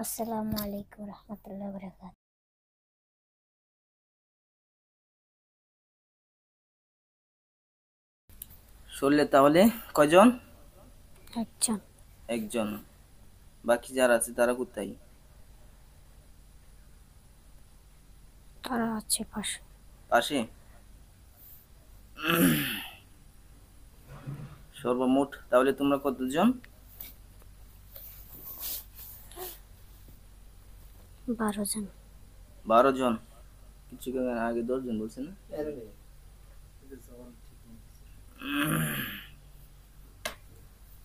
Assalamualaikum warahmatullahi wabarakatuh. শরীরে তাহলে কয়জন? একজন। একজন। বাকি যারা আছে তারা কোথায়? তারা আছে পাশে। পাশে? সর্বমোট তাহলে তোমরা কতজন? 12 জন। 12 জন। কিছু আগে 10 জন বলছে না?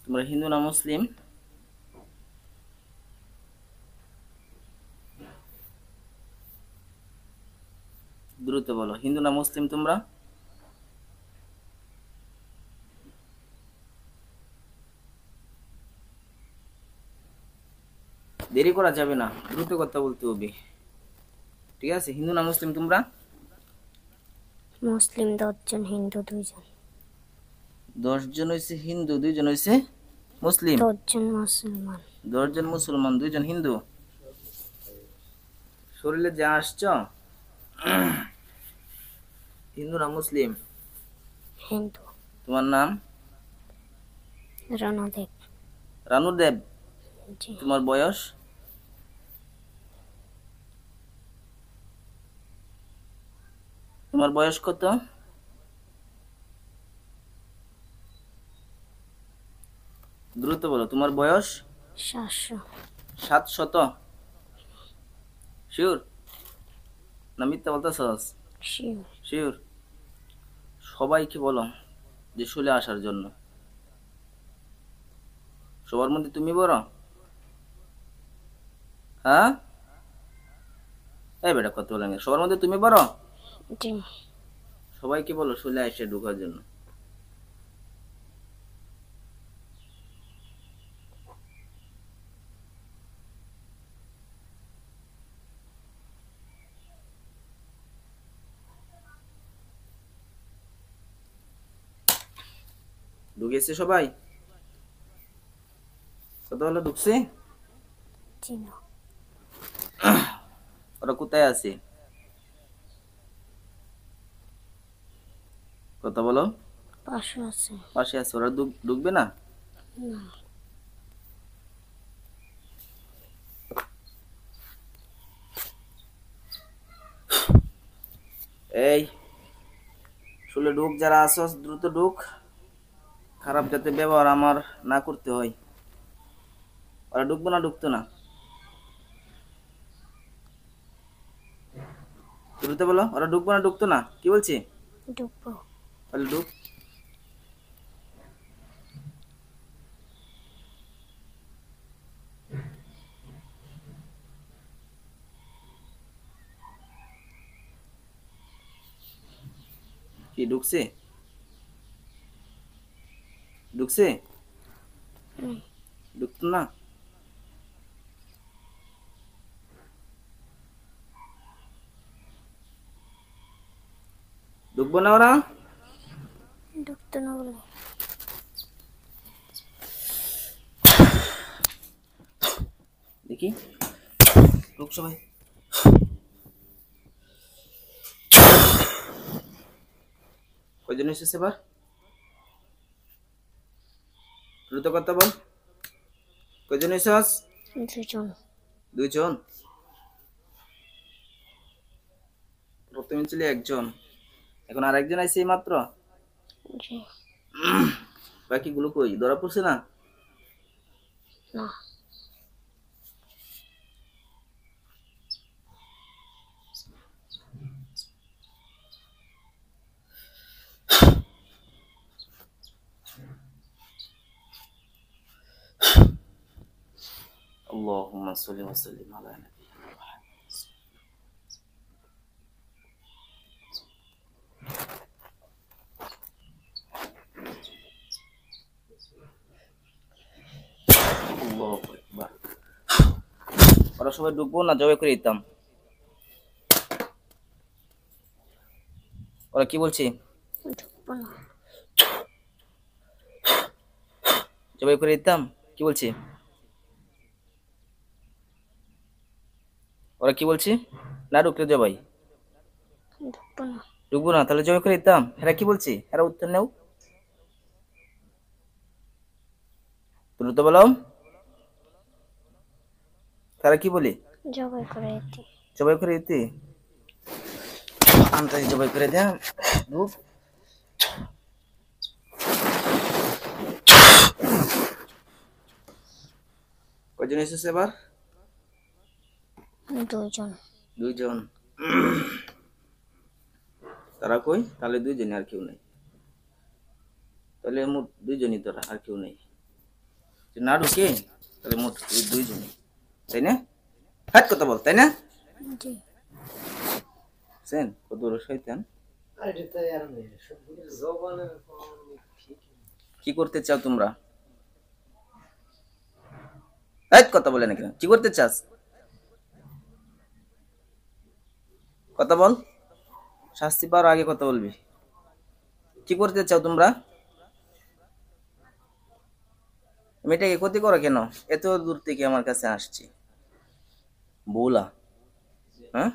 তোমরা হিন্দু না মুসলিম? দ্রুত বলো, হিন্দু না মুসলিম তোমরা? দেরি করা যাবে না, দ্রুত কথা বলতে হবে, ঠিক আছে? হিন্দু না মুসলিম তোমরা? মুসলিম 10 জন, হিন্দু 2 জন। 10 জন হইছে হিন্দু, 2 জন হইছে মুসলিম। 10 জন মুসলমান। 10 জন মুসলমান, 2 জন হিন্দু। শরীরে যা আসছ হিন্দু না মুসলিম? হিন্দু। তোমার নাম? রানুদেব। রানুদেব। জি। তোমার বয়স? তোমার বয়স কত? দ্রুত বলো, তোমার বয়স? 700। 700? শিওর না মিথ্যা বলতেছস? শিওর। শিওর? সবাইকে বলো যে শুলে আসার জন্য। সবার মধ্যে তুমি বড়? হ্যাঁ, এই বেটা কত বলেন, সবার মধ্যে তুমি বড়? জি। সবাইকে বলো শুলে এসে ঢোকার জন্য। ঢুকেছে সবাই? কত হলো ঢুকছে? জি না। ওরা কোথায় আছে? কথা বলো। পাশে আছে। পাশে আছে, ওরা ঢুকবে না? না। এই শুলে ঢুক, যারা আসস দ্রুত ঢুক, খারাপ যাতে ব্যবহার আমার না করতে হয়। ওরা ঢুকবো না? ঢুকতো না? দ্রুত বলো, ওরা ঢুকবো না ঢুকতো না? কি বলছি? ঢুকবো। তাহলে ঢুক। কি ঢুকছে? ঢুকছে? ঢুকতো না? ঢুকবো না ওরা? ঢুকতো না বলে। দেখি ঢুক সবাই। কয়জন এসেছে এবার? দ্রুত কথা বল, কয়জন এসেছ? 2 জন। 2 জন? প্রথমে ছিল 1 জন, এখন আর একজন আইছে মাত্র। জি। বাকিগুলো কই, ধরা পড়ছে না? না। اللهم صل وسلم على نبينا محمد। আল্লাহু আকবার। ওরা সবাই ঢুকবো না জবাই করে দিতাম? ওরা কি বলছে? ঢুকবো না। জবাই করে দিতাম? কি কি বলছি? ওরা কি বলছি? না ঢুকলে জবাই ঢুকবো না। ঢুকবো না, তাহলে জবাই করে দিতাম। এরা কি বলছি? এরা উত্তর নেও, দ্রুত বলো। তারা কি বলি? জবাই করে দিতে। জবাই করে দিতে? আমি জবাই করে দেয়া ঢুক। কয়জন এসেছে এবার? দুজন। দুইজন। তারা কই? তাহলে দুইজনই, আর কেউ নেই। তাহলে মোট দুইজনই, তোরা আর কেউ নেই। না ঢুকে তাহলে মোট দুইজনই, তাই না? হাত কথা বল, তাই না? জি। সেন কত বড় শয়তান। কি করতে চাও তোমরা? হাত কথা বলে না কেন? কি করতে চাস? কথা বল, শাস্তি পাওয়ার আগে কথা বলবি। কি করতে চাও তোমরা? মেয়েটাকে ক্ষতি করো কেন? এত দূর থেকে আমার কাছে আসছি। বোলা, হ্যাঁ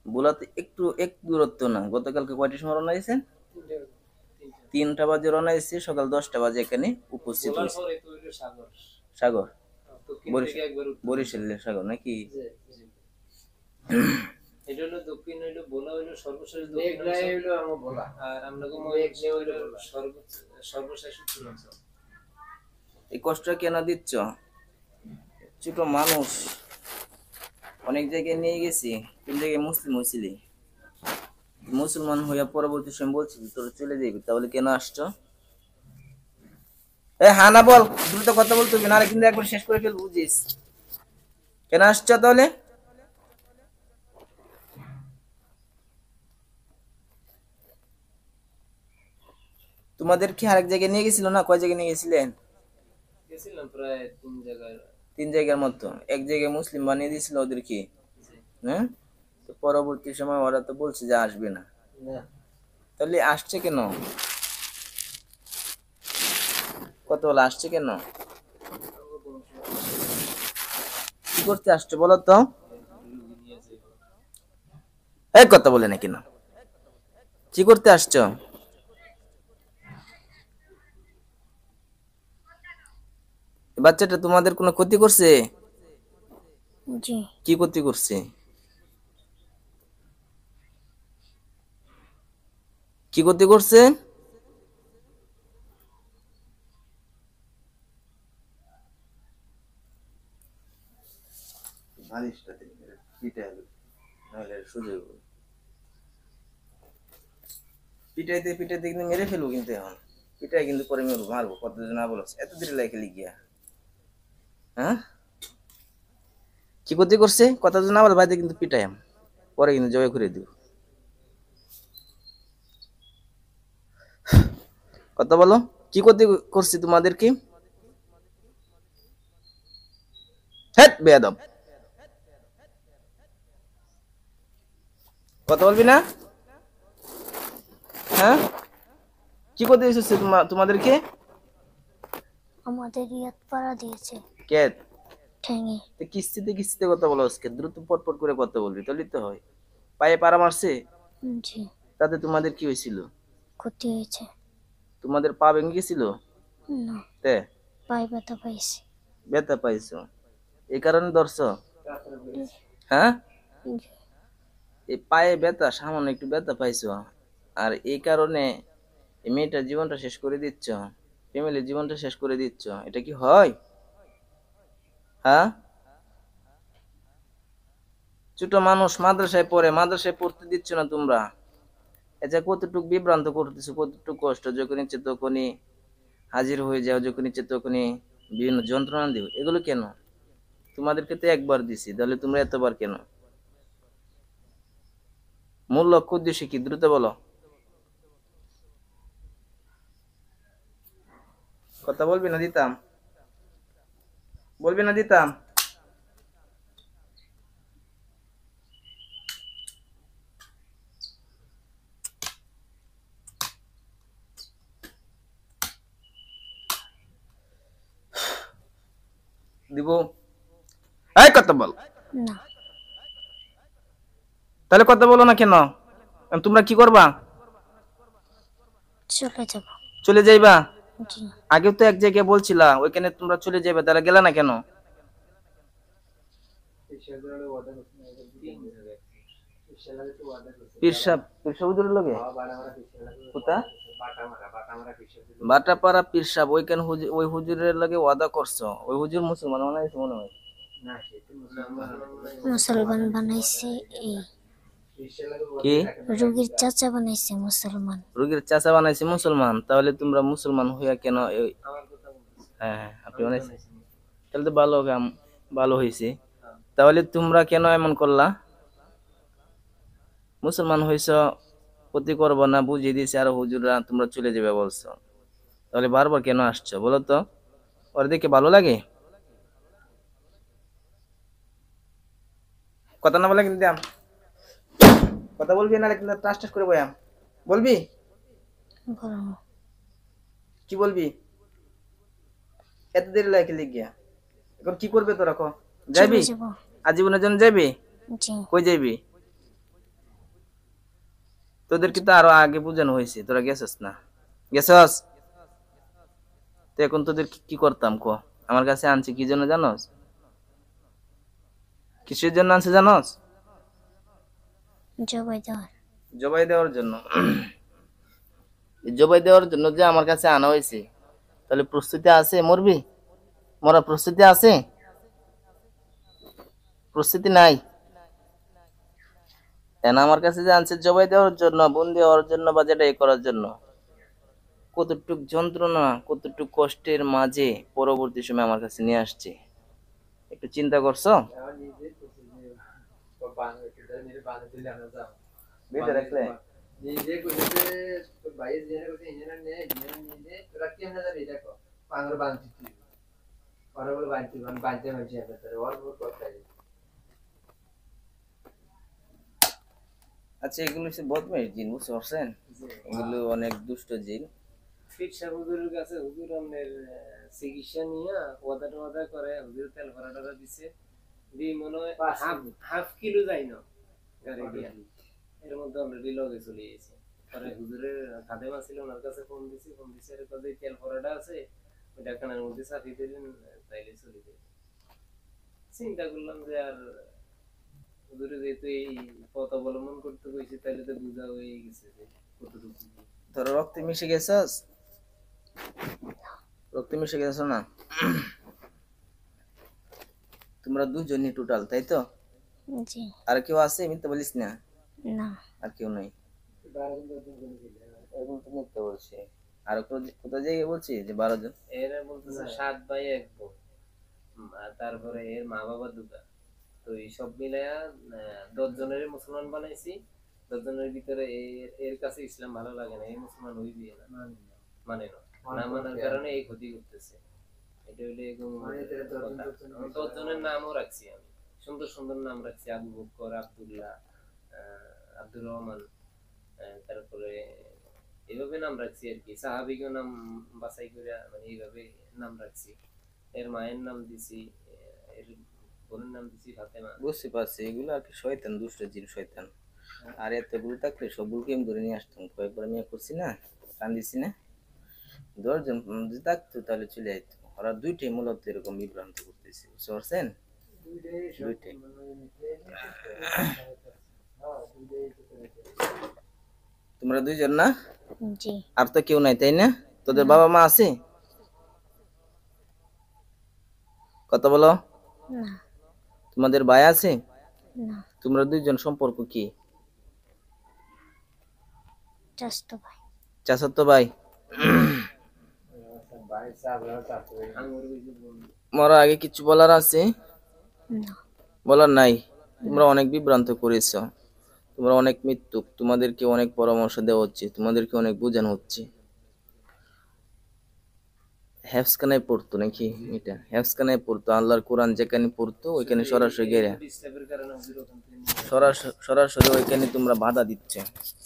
বোলাতে এক দূরত্ব না। গতকালকে কয়টার সময় রওনা দিয়েছেন? 3টা বাজে রওনা দিয়েছি, সকাল 10টা বাজে এখানে উপস্থিত হয়েছে। সাগর, বরিশালের সাগর নাকি? এটা হলো দক্ষিণ, হইলো ভোলা, হইলো সর্বশেষ দক্ষিণ অঞ্চল, আর আমরা হইলো সর্বশেষ উত্তর অঞ্চল। এই কষ্ট কেন দিচ্ছ? ছোট মানুষ, অনেক জায়গায় নিয়ে গেছি, কোন জায়গায় মুসলিম হয়েছিলি, মুসলমান হইয়া পরবর্তী সময় বলছিলি তোরা চলে যাবি, তাহলে কেন আসছো? হ্যাঁ না বল, দ্রুত কথা বলতে হবে, নাহলে কিন্তু একবার শেষ করে ফেলবো, বুঝিস? কেন আসছো তাহলে? তোমাদের কি আরেক জায়গায় নিয়ে গেছিল না? কয় জায়গায় নিয়ে গেছিলেন? গেছিলাম প্রায় 3 জায়গায়। 3 জায়গার মতো। এক জায়গায় মুসলিম বানিয়ে দিয়েছিল ওদের কি? হ্যাঁ, তো পরবর্তী সময় ওরা তো বলছে যে আসবে না, তাহলে আসছে কেন? কত বলে আসছে কেন? কি করতে আসছে বলো তো? এই কথা বলে না কেন? কি করতে আসছো? বাচ্চাটা তোমাদের কোনো ক্ষতি করছে? জি। কি ক্ষতি করছে? কি ক্ষতি করছে? পিটাইতে পিটাইতে কিন্তু মেরে ফেলবো, কিন্তু এখন পিটাই কিন্তু পরে মারবো। কত না বলো, এত দেরি লাগে লিখিয়া? হ্যাঁ, কি ক্ষতি করছে? কথা যদি না বলে বাড়িতে কিন্তু পিটাই, পরে কিন্তু জবাই করে দিব। কথা বলো, কি ক্ষতি করছি তোমাদেরকে? হেট বেয়াদব, কথা বলবি না? হ্যাঁ, কি ক্ষতি এসেছে তোমাদেরকে? আমাদের ইয়াত পাড়া দিয়েছে কে? ঠেঙে। কিস্তিতে কিস্তিতে কথা বলো আজকে, দ্রুত পটপট করে কথা বলবি, তাহলে তো হয়। পায়ে পাড়া মারছে, জি। তাতে তোমাদের কি হয়েছিল? ক্ষতি হয়েছে। তোমাদের পা ভেঙে গেছিল? না, তে পায়ে ব্যথা পাইছি। ব্যথা পাইছো, এই কারণে ধরছো? হ্যাঁ, জি। এই পায়ে ব্যথা, সামান্য একটু ব্যথা পাইছো, আর এই কারণে এই মেয়েটার জীবনটা শেষ করে দিচ্ছ, ফ্যামিলির জীবনটা শেষ করে দিচ্ছ, এটা কি হয়? হ্যাঁ, ছোট মানুষ মাদ্রাসায় পড়ে, মাদ্রাসায় পড়তে দিচ্ছ না তোমরা। এটা কতটুকু বিভ্রান্ত করতেছো, কতটুকু কষ্ট, যখন ইচ্ছে তখনই হাজির হয়ে যাও, যখন ইচ্ছে তখনই বিভিন্ন যন্ত্রণা দিও, এগুলো কেন? তোমাদেরকে তো একবার দিছি, তাহলে তোমরা এতবার কেন? মূল লক্ষ্য উদ্দেশ্য কি? দ্রুত বলো, কথা বলবি না দিতাম, বলবি না দিতাম। দিব? এই কথা বল। না, তাহলে কথা বলো না কেন? তোমরা কি করবা? চলে যাব। চলে যাইবা? জি, আগেও তো এক জায়গায় বলছিলা ওইখানে তোমরা চলে যাবে, তাহলে গেলা না কেন? পীরসাব হুজুরের লগে কোথা? বাটাপাড়া পীরসাব ওইখানে ওই হুজুরের লগে ওয়াদা করছো? ওই হুজুর মুসলমান বানাইছে মনে হয়। মুসলমান বানাইছে এই কি? রোগীর চাচা বানাইছে মুসলমান। রোগীর চাচা বানাইছে মুসলমান? তাহলে তোমরা মুসলমান হইয়া কেন হ্যাঁ আপনি বানাইছেন? তাহলে তো ভালো কাম, ভালো হয়েছে। তাহলে তোমরা কেন এমন করলা? মুসলমান হইছ, ক্ষতি করবো না বুঝিয়ে দিয়েছে, আর হুজুররা তোমরা চলে যাবে বলছো, তাহলে বারবার কেন আসছো বলো তো? ওর দেখে ভালো লাগে? কথা না বলে কিন্তু কথা বলবি না, কিন্তু টাস টাস করে বয়াম বলবি। বলবো। কি বলবি? এত দেরি লাগে লিখিয়া, এখন কি করবে তোরা? যাইবি? চলে যাব। আজীবনের জন্য যাইবি? জি, কই যাইবি? তোদের কিন্তু আরো আগে বুঝানো হয়েছে, তোরা গেছস না? গেছস তো এখন তোদের কি করতাম ক? আমার কাছে আনছি কি জন্য জানোস? কিসের জন্য আনছে জানোস? জবাই দেওয়ার। জবাই দেওয়ার জন্য। জবাই দেওয়ার জন্য যে আমার কাছে আনা হয়েছে, তাহলে প্রস্তুতি আছে? মরবি? মরা প্রস্তুতি আছে? প্রস্তুতি নাই? কেন আমার কাছে যে আনছে জবাই দেওয়ার জন্য, বন্দি হওয়ার জন্য, বা যেটা করার জন্য, কতটুক যন্ত্রণা, কতটুক কষ্টের মাঝে পরবর্তী সময় আমার কাছে নিয়ে আসছে, একটু চিন্তা করছো? বেঁধে রাখলে আচ্ছা, এগুলো হচ্ছে বদমাইশ জিন, বুঝতে পারছেন? এগুলো অনেক দুষ্ট জিন। পীরসাব হুজুরের কাছে হুজুর আমাদের চিকিৎসা নিয়ে ওয়াদা করে, হুজুর তেল ভরা দিছে, দিয়ে মনে হয় হাফ কিলো যাই না গাড়ি দিয়া, এর মধ্যে অলরেডি লগে চলে গেছে। পরে হুজুরের খাদেমা ছিল, ওনার কাছে ফোন দিছি এর কাছে তেল ভরাটা আছে, ওইটা কানের মধ্যে চাপিয়ে দিলেন, তাইলে চলে যায়। চিন্তা করলাম যে আর হুজুরে যেহেতু এই পথ অবলম্বন করতে কইছে, তাইলে তো বুঝা হয়ে গেছে যে কতটুকু। ধরো রক্তে মিশে গেছস, রক্তে মিশে গেছো না? তোমরা দুজনই টোটাল, তাই তো? জি, আর কেউ আছে? মিথ্যা বলিস না। না, আর কেউ নাই? এখন তো মিথ্যা বলছে। আর কোথাও জায়গায় বলছি যে 12 জন? এরা বলতেছে 7 ভাই 1 বোন, আর তারপরে এর মা বাবা দুটা, তো এই সব মিলায়া 10 জনের মুসলমান বানাইছি। 10 জনের ভিতরে এর কাছে ইসলাম ভালো লাগে না, এই মুসলমান হইবি না, মানে না মানার কারণে এই ক্ষতি করতেছে। এটা হইলে 10 জনের নামও রাখছি আমি, সুন্দর সুন্দর নাম রাখছি, আবু বকর, আব্দুল্লাহ, আব্দুর রহমান, তারপরে এইভাবে নাম রাখছি আর কি। সাহাবিকেও নাম বাছাই করে মানে এইভাবে নাম রাখছি। এর মায়ের নাম দিছি, এর বোনের নাম দিছি ফাতেমা। বুঝতে পারছি, এগুলো আর কি শয়তান, দুষ্ট জিন, শয়তান। আর এতগুলো থাকলে সবগুলোকে আমি ধরে নিয়ে আসতাম, কয়েকবার আমি করছি না, টান দিছি না। 10 জন যদি থাকতো তাহলে চলে যাইতো। ওরা দুইটাই মূলত এরকম বিভ্রান্ত করতেছে, বুঝতে পারছেন? দুইটাই। তোমরা 2 জন না? জি, আর তো কেউ নাই, তাই না? তোদের বাবা মা আছে? কথা বলো। না, তোমাদের ভাই আছে? না, তোমরা 2 জন সম্পর্ক কি? চাচাতো ভাই। চাচাতো ভাই? মরার আগে কিছু বলার আছে? না, বলার নাই? তোমরা অনেক বিভ্রান্ত করেছ, তোমরা অনেক মৃত্যুক, তোমাদেরকে অনেক পরামর্শ দেওয়া হচ্ছে, তোমাদেরকে অনেক বোঝানো হচ্ছে। হেফসখানায় পড়তো নাকি? এটা হেফসখানায় পড়তো, আল্লাহর কোরআন যেখানে পড়তো ওইখানে সরাসরি গেরা, সরাসরি ওইখানে তোমরা বাধা দিচ্ছ।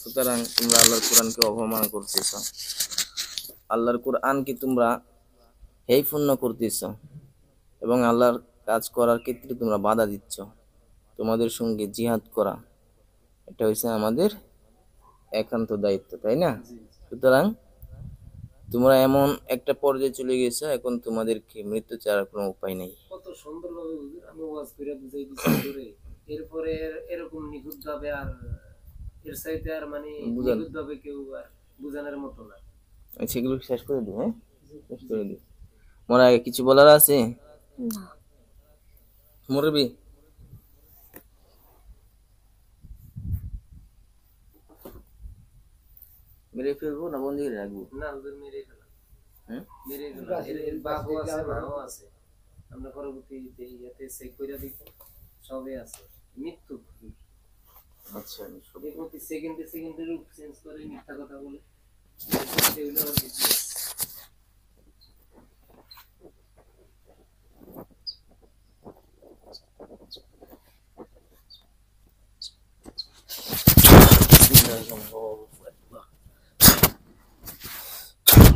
সুতরাং তোমরা আল্লাহর কোরআনকে অপমান করতেছ, আল্লাহর কোরআনকে তোমরা হেয় পূর্ণ করতেছ। এবং আল্লাহর কাজ করার ক্ষেত্রে তোমরা বাধা দিচ্ছ। তোমাদের সঙ্গে জিহাদ করা এটা হচ্ছে আমাদের একান্ত দায়িত্ব, তাই না? সুতরাং তোমরা এমন একটা পর্যায়ে চলে গেছো, এখন তোমাদেরকে মৃত্যু ছাড়ার কোনো উপায় নেই। কত সুন্দরভাবে হুজুর আমি ওয়াজ করে বুঝাই দিছি হুজুরে। এরপরে এরকম নিখুঁত ভাবে আর এর চাইতে আর মানে বুঝান। নিখুঁত ভাবে কেউ আর বুঝানোর মতো না। সেগুলো শেষ করে দিই, হ্যাঁ শেষ করে দিই। মোর আগে কিছু বলার আছে না। মুরবি? মেরে ফেলবো না বন্দি করে রাখবো? না হুজুর মেরে ফেলা, হ্যাঁ মেরে ফেলা। এর বাপও আছে, মাও আছে। আমরা পরবর্তীতে ইয়াতে চেক করে দেখি সবই আছে। মৃত্যু হুজুর। আচ্ছা আমি সব এই প্রতি সেকেন্ডে সেকেন্ডে রূপ চেঞ্জ করে মিথ্যা কথা বলে সেগুলো আর business।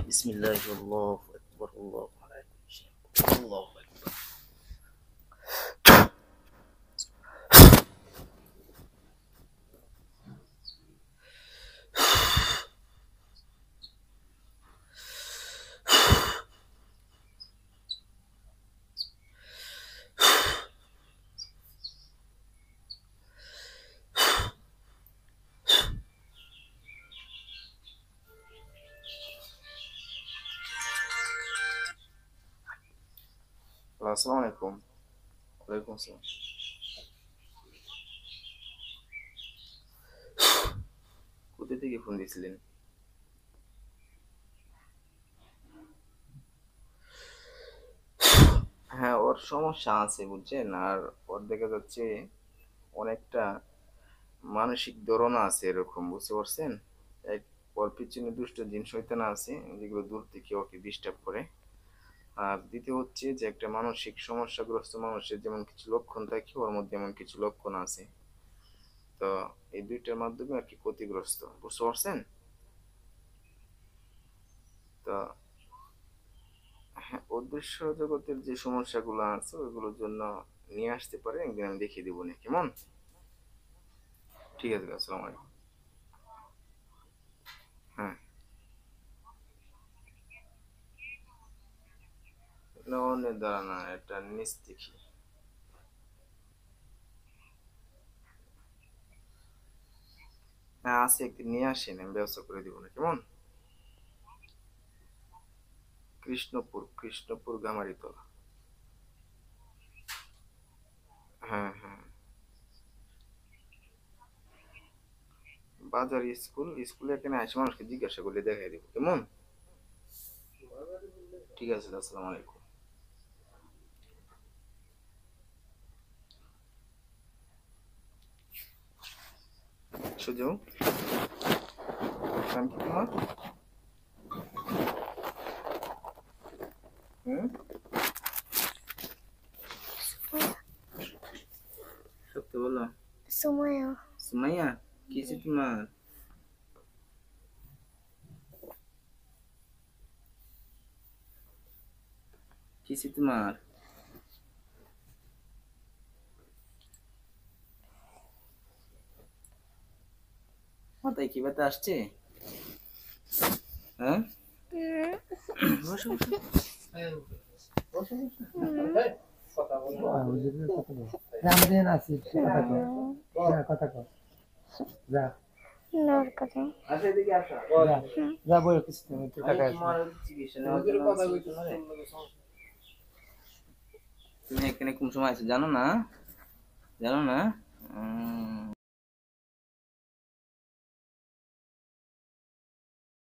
বিসমিল্লাহ আল্লাহু আকবার আল্লাহু আকবার আল্লাহু আকবার। আসসালামু আলাইকুম। ওয়ালাইকুম আসসালাম। কোথা থেকে ফোন দিয়েছিলেন? হ্যাঁ ওর সমস্যা আছে বুঝছেন, আর ওর দেখা যাচ্ছে অনেকটা মানসিক দরনা আছে এরকম, বুঝতে পারছেন? এক ওর পিছনে দুষ্ট জিন শয়তান আছে যেগুলো দূর থেকে ওকে ডিস্টার্ব করে। আর দ্বিতীয় হচ্ছে যে একটা মানসিক সমস্যাগ্রস্ত মানুষের যেমন কিছু লক্ষণ থাকে, ওর মধ্যে এমন কিছু লক্ষণ আছে। তো এই দুইটার মাধ্যমে আর কি ক্ষতিগ্রস্ত, বুঝতে পারছেন? তো হ্যাঁ অদৃশ্য জগতের যে সমস্যাগুলো আছে ওইগুলোর জন্য নিয়ে আসতে পারে, একদিন আমি দেখিয়ে দেবো না, কেমন? ঠিক আছে, আসসালামু আলাইকুম। হ্যাঁ না অন্যের দ্বারা না, এটা নিচ দেখি। হ্যাঁ আছে, একদিন নিয়ে আসেন, আমি ব্যবস্থা করে দিব না, কেমন? কৃষ্ণপুর, কৃষ্ণপুর গামারিতলা। হ্যাঁ হ্যাঁ বাজার স্কুল, স্কুলে এখানে আসে মানুষকে জিজ্ঞাসা করলে দেখাই দিব, কেমন? ঠিক আছে, আসসালামু আলাইকুম। সুযোগ নাম কি তোমার? হুম সত্য বলো। সুমাইয়া। সুমাইয়া, কিসে তোমার? কিসে তোমার? মাথায় কি ব্যথা আসছে? হ্যাঁ বসো বসো বসো বসো। আচ্ছা এদিকে আসো। আমি তোমার চিকিৎসা নেওয়ার জন্য তুমি এখানে কোন সময় আছো জানো না? জানো না?